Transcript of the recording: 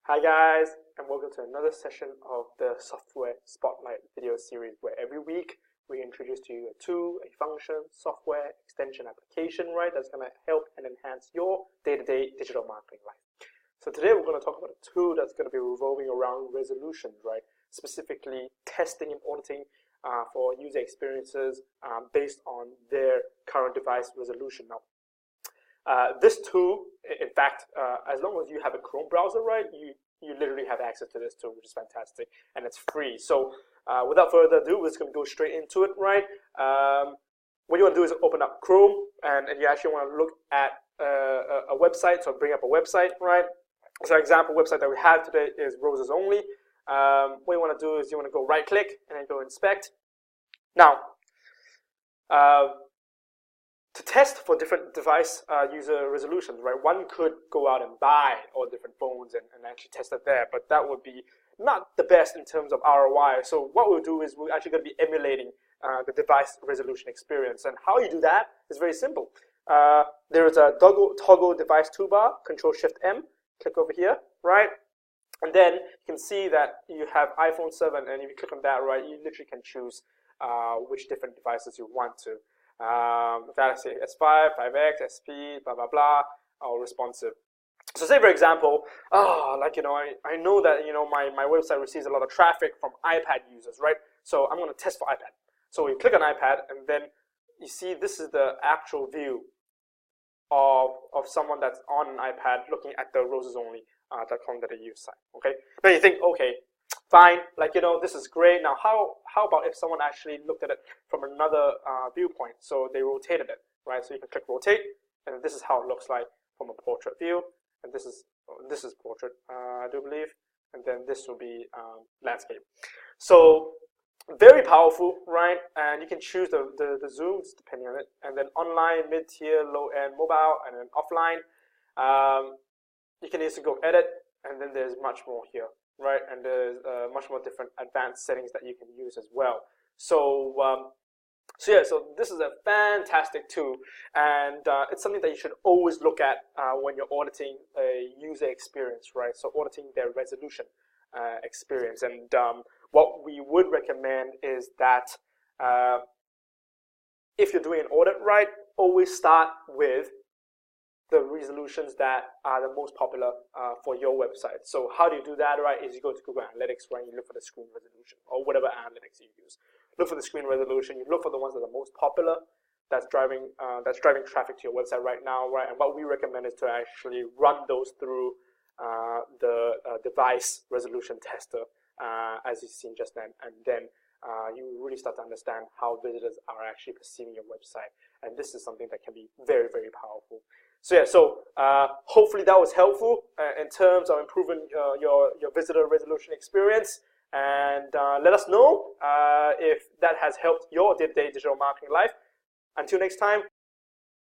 Hi guys, and welcome to another session of the Software Spotlight video series where every week we introduce to you a tool, a function, software, extension, application, right, that's going to help and enhance your day-to-day digital marketing life. So today we're going to talk about a tool that's going to be revolving around resolutions, right, specifically testing and auditing for user experiences based on their current device resolution. Now, this tool, in fact, as long as you have a Chrome browser, right, you literally have access to this tool, which is fantastic, and it's free. So without further ado, we're just going to go straight into it, right? What you want to do is open up Chrome, and you actually want to look at a website, so bring up a website, right? So example website that we have today is Roses Only. What you want to do is you want to go right-click and then go inspect. Now, to test for different device user resolutions, right? One could go out and buy all different phones and actually test it there, but that would be not the best in terms of ROI. So what we'll do is we're actually going to be emulating the device resolution experience. And how you do that is very simple. There is a toggle device toolbar, Control-Shift-M, click over here, right? And then you can see that you have iPhone 7, and if you click on that, right, you literally can choose which different devices you want to. Galaxy S5, 5X, SP, blah, blah, blah, all responsive. So say, for example, I know that, my website receives a lot of traffic from iPad users, right? So I'm going to test for iPad. So you click on iPad, and then you see this is the actual view of someone that's on an iPad looking at the rosesonly.com.au site, okay? Now you think, okay, fine, this is great. Now, how about if someone actually looked at it from another viewpoint? So they rotated it, right? So you can click rotate, and this is how it looks like from a portrait view. And this is portrait, I do believe. And then this will be landscape. So very powerful, right? And you can choose the zooms depending on it. And then online, mid-tier, low-end, mobile, and then offline. You can easily go edit, and then there's much more here. Right, and there's much more different advanced settings that you can use as well. So, so this is a fantastic tool, and it's something that you should always look at when you're auditing a user experience, right? So auditing their resolution experience, and what we would recommend is that if you're doing an audit, right, always start with the resolutions that are the most popular for your website. So how do you do that, right, is you go to Google Analytics, right, and you look for the screen resolution or whatever analytics you use. Look for the screen resolution, you look for the ones that are most popular, that's driving traffic to your website right now, right, and what we recommend is to actually run those through the device resolution tester, as you've seen just then, and then you really start to understand how visitors are actually perceiving your website, and this is something that can be very, very powerful. So yeah, hopefully that was helpful in terms of improving your visitor resolution experience, and let us know if that has helped your day-to-day digital marketing life. Until next time,